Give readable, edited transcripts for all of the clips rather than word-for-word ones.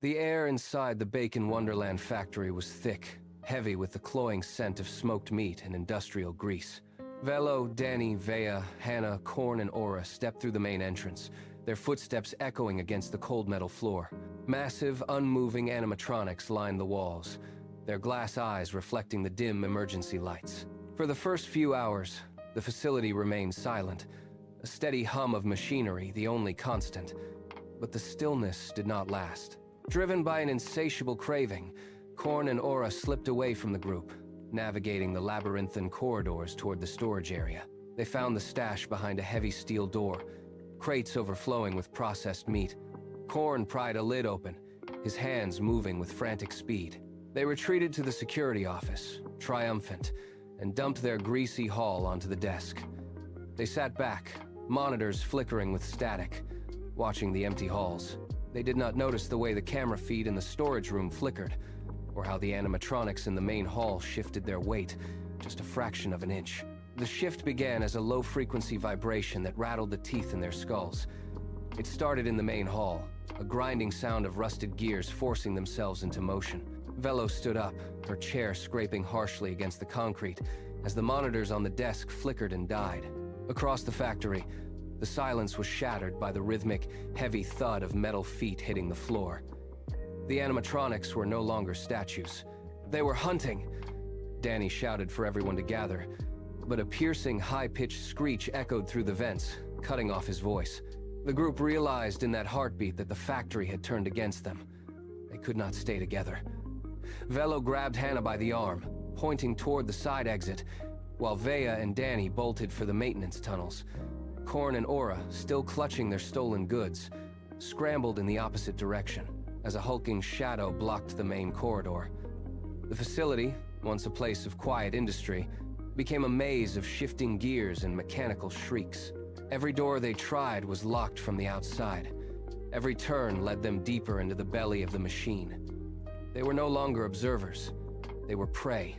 The air inside the Bacon Wonderland factory was thick, heavy with the cloying scent of smoked meat and industrial grease. Velo, Danny, Vea, Hannah, Korn, and Aura stepped through the main entrance, their footsteps echoing against the cold metal floor. Massive, unmoving animatronics lined the walls, their glass eyes reflecting the dim emergency lights. For the first few hours, the facility remained silent, a steady hum of machinery the only constant. But the stillness did not last. Driven by an insatiable craving, Korn and Aura slipped away from the group, navigating the labyrinthine corridors toward the storage area. They found the stash behind a heavy steel door, crates overflowing with processed meat. Korn pried a lid open, his hands moving with frantic speed. They retreated to the security office, triumphant, and dumped their greasy haul onto the desk. They sat back, monitors flickering with static, watching the empty halls. They did not notice the way the camera feed in the storage room flickered, or how the animatronics in the main hall shifted their weight just a fraction of an inch. The shift began as a low-frequency vibration that rattled the teeth in their skulls. It started in the main hall, a grinding sound of rusted gears forcing themselves into motion. Velo stood up, her chair scraping harshly against the concrete as the monitors on the desk flickered and died. Across the factory, the silence was shattered by the rhythmic, heavy thud of metal feet hitting the floor. The animatronics were no longer statues. They were hunting! Danny shouted for everyone to gather, but a piercing, high-pitched screech echoed through the vents, cutting off his voice. The group realized in that heartbeat that the factory had turned against them. They could not stay together. Velo grabbed Hannah by the arm, pointing toward the side exit, while Vea and Danny bolted for the maintenance tunnels. Korn and Aura, still clutching their stolen goods, scrambled in the opposite direction as a hulking shadow blocked the main corridor. The facility, once a place of quiet industry, became a maze of shifting gears and mechanical shrieks. Every door they tried was locked from the outside. Every turn led them deeper into the belly of the machine. They were no longer observers. They were prey,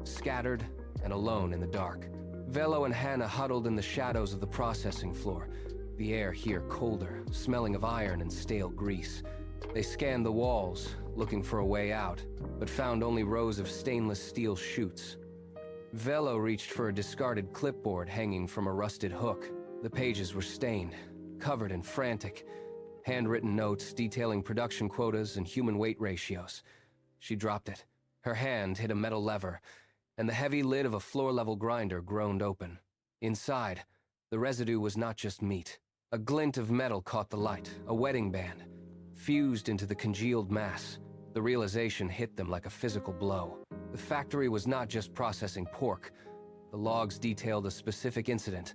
scattered and alone in the dark. Velo and Hannah huddled in the shadows of the processing floor, the air here colder, smelling of iron and stale grease. They scanned the walls, looking for a way out, but found only rows of stainless steel chutes. Velo reached for a discarded clipboard hanging from a rusted hook. The pages were stained, covered in frantic, handwritten notes detailing production quotas and human weight ratios. She dropped it. Her hand hit a metal lever, and the heavy lid of a floor-level grinder groaned open. Inside, the residue was not just meat. A glint of metal caught the light, a wedding band, fused into the congealed mass. The realization hit them like a physical blow. The factory was not just processing pork. The logs detailed a specific incident.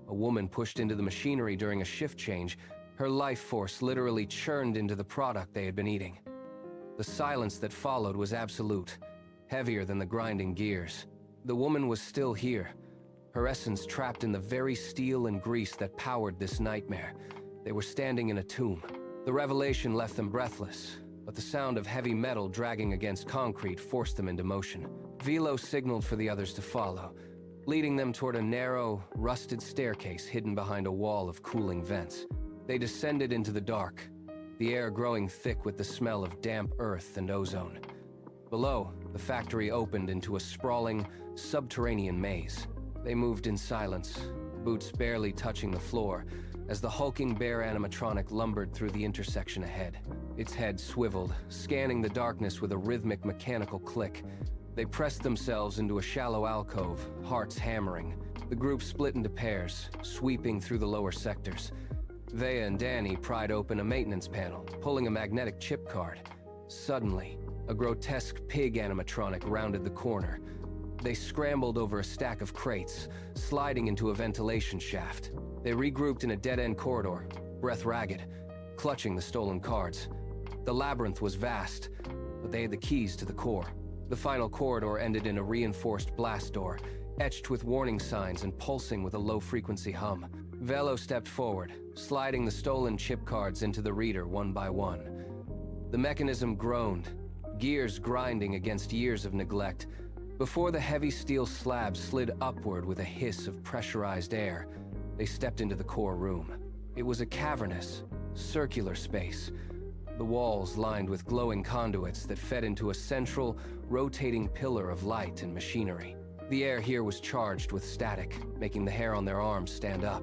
A woman pushed into the machinery during a shift change. Her life force literally churned into the product they had been eating. The silence that followed was absolute, heavier than the grinding gears. The woman was still here, her essence trapped in the very steel and grease that powered this nightmare. They were standing in a tomb. The revelation left them breathless, but the sound of heavy metal dragging against concrete forced them into motion. Velo signaled for the others to follow, leading them toward a narrow, rusted staircase hidden behind a wall of cooling vents. They descended into the dark, the air growing thick with the smell of damp earth and ozone. Below, the factory opened into a sprawling, subterranean maze. They moved in silence, boots barely touching the floor, as the hulking bear animatronic lumbered through the intersection ahead. Its head swiveled, scanning the darkness with a rhythmic mechanical click. They pressed themselves into a shallow alcove, hearts hammering. The group split into pairs, sweeping through the lower sectors. Vea and Danny pried open a maintenance panel, pulling a magnetic chip card. Suddenly, a grotesque pig animatronic rounded the corner. They scrambled over a stack of crates, sliding into a ventilation shaft. They regrouped in a dead-end corridor, breath ragged, clutching the stolen cards. The labyrinth was vast, but they had the keys to the core. The final corridor ended in a reinforced blast door, etched with warning signs and pulsing with a low-frequency hum. Velo stepped forward, sliding the stolen chip cards into the reader one by one. The mechanism groaned, gears grinding against years of neglect, before the heavy steel slab slid upward with a hiss of pressurized air. They stepped into the core room. It was a cavernous, circular space, the walls lined with glowing conduits that fed into a central, rotating pillar of light and machinery. The air here was charged with static, making the hair on their arms stand up.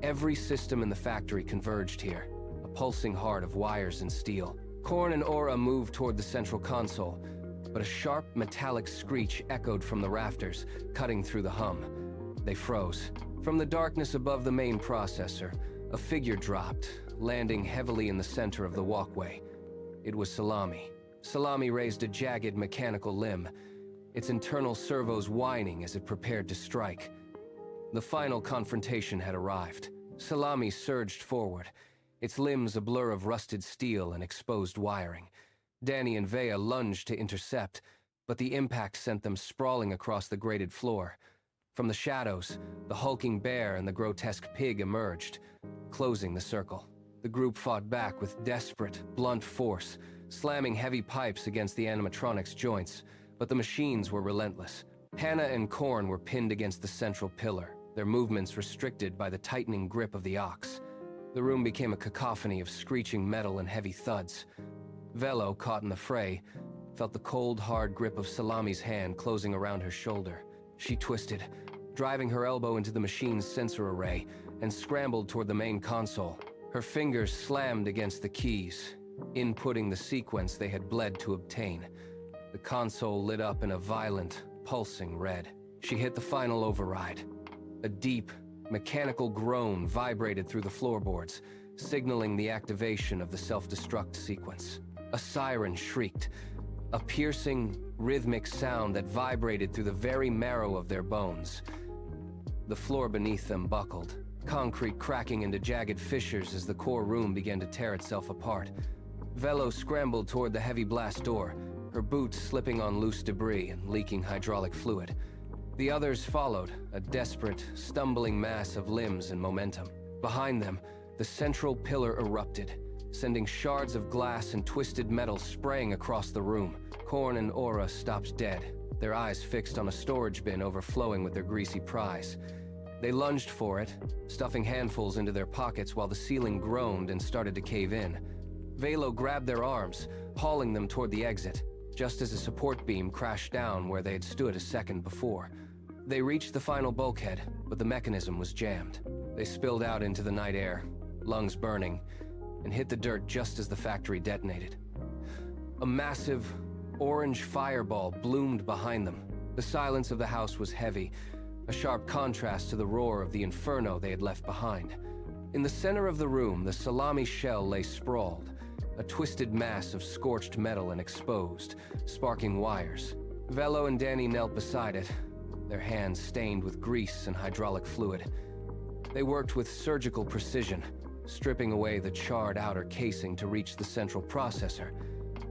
Every system in the factory converged here, a pulsing heart of wires and steel. Korn and Aura moved toward the central console, but a sharp, metallic screech echoed from the rafters, cutting through the hum. They froze. From the darkness above the main processor, a figure dropped, landing heavily in the center of the walkway. It was Salami. Salami raised a jagged mechanical limb, its internal servos whining as it prepared to strike. The final confrontation had arrived. Salami surged forward, its limbs a blur of rusted steel and exposed wiring. Danny and Vea lunged to intercept, but the impact sent them sprawling across the grated floor. From the shadows, the hulking bear and the grotesque pig emerged, closing the circle. The group fought back with desperate, blunt force, slamming heavy pipes against the animatronics' joints, but the machines were relentless. Hannah and Korn were pinned against the central pillar, their movements restricted by the tightening grip of the ox. The room became a cacophony of screeching metal and heavy thuds. Velo, caught in the fray, felt the cold, hard grip of Salami's hand closing around her shoulder. She twisted, driving her elbow into the machine's sensor array, and scrambled toward the main console. Her fingers slammed against the keys, inputting the sequence they had bled to obtain. The console lit up in a violent, pulsing red. She hit the final override. A deep, mechanical groan vibrated through the floorboards, signaling the activation of the self-destruct sequence. A siren shrieked, a piercing, rhythmic sound that vibrated through the very marrow of their bones. The floor beneath them buckled, concrete cracking into jagged fissures as the core room began to tear itself apart. Velo scrambled toward the heavy blast door, her boots slipping on loose debris and leaking hydraulic fluid. The others followed, a desperate, stumbling mass of limbs and momentum. Behind them, the central pillar erupted, sending shards of glass and twisted metal spraying across the room. Korn and Aura stopped dead, their eyes fixed on a storage bin overflowing with their greasy prize. They lunged for it, stuffing handfuls into their pockets while the ceiling groaned and started to cave in. Velo grabbed their arms, hauling them toward the exit, just as a support beam crashed down where they had stood a second before. They reached the final bulkhead, but the mechanism was jammed. They spilled out into the night air, lungs burning, and hit the dirt just as the factory detonated. A massive, orange fireball bloomed behind them. The silence of the house was heavy, a sharp contrast to the roar of the inferno they had left behind. In the center of the room, the Salami shell lay sprawled, a twisted mass of scorched metal and exposed, sparking wires. Velo and Danny knelt beside it, their hands stained with grease and hydraulic fluid. They worked with surgical precision, stripping away the charred outer casing to reach the central processor.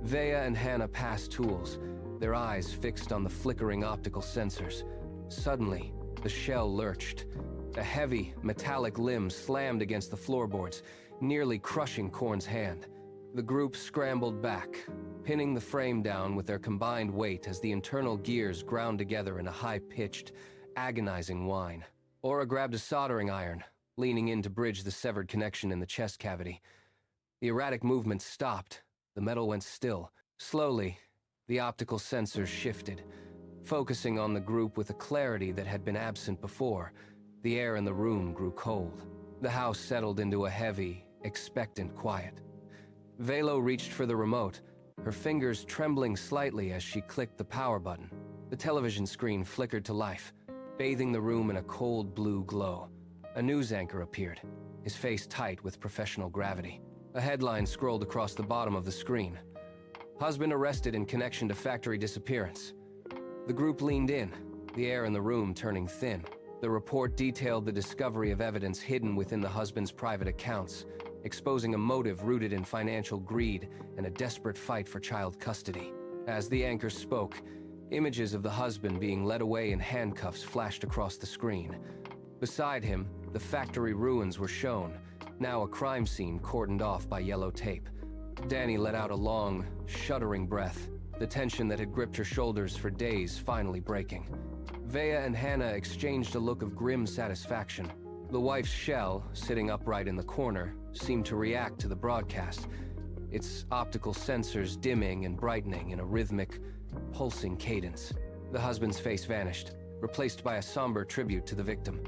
Vea and Hannah passed tools, their eyes fixed on the flickering optical sensors. Suddenly, the shell lurched. A heavy, metallic limb slammed against the floorboards, nearly crushing Korn's hand. The group scrambled back, pinning the frame down with their combined weight as the internal gears ground together in a high-pitched, agonizing whine. Aura grabbed a soldering iron, leaning in to bridge the severed connection in the chest cavity. The erratic movement stopped. The metal went still. Slowly, the optical sensors shifted, focusing on the group with a clarity that had been absent before. The air in the room grew cold. The house settled into a heavy, expectant quiet. Velo reached for the remote, her fingers trembling slightly as she clicked the power button. The television screen flickered to life, bathing the room in a cold blue glow. A news anchor appeared, his face tight with professional gravity. A headline scrolled across the bottom of the screen. Husband arrested in connection to factory disappearance. The group leaned in, the air in the room turning thin. The report detailed the discovery of evidence hidden within the husband's private accounts, exposing a motive rooted in financial greed and a desperate fight for child custody. As the anchor spoke, images of the husband being led away in handcuffs flashed across the screen. Beside him, the factory ruins were shown, now a crime scene cordoned off by yellow tape. Danny let out a long, shuddering breath, the tension that had gripped her shoulders for days finally breaking. Vea and Hannah exchanged a look of grim satisfaction. The wife's shell, sitting upright in the corner, seemed to react to the broadcast. its optical sensors dimming and brightening in a rhythmic, pulsing cadence. The husband's face vanished, replaced by a somber tribute to the victim.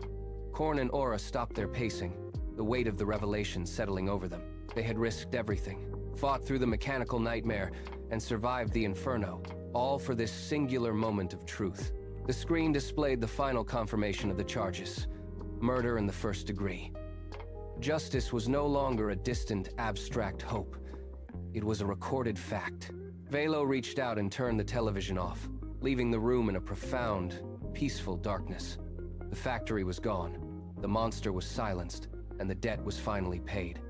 Korn and Aura stopped their pacing, the weight of the revelation settling over them. They had risked everything, fought through the mechanical nightmare, and survived the inferno, all for this singular moment of truth. The screen displayed the final confirmation of the charges: murder in the first degree. Justice was no longer a distant, abstract hope. It was a recorded fact. Velo reached out and turned the television off, leaving the room in a profound, peaceful darkness. The factory was gone, the monster was silenced, and the debt was finally paid.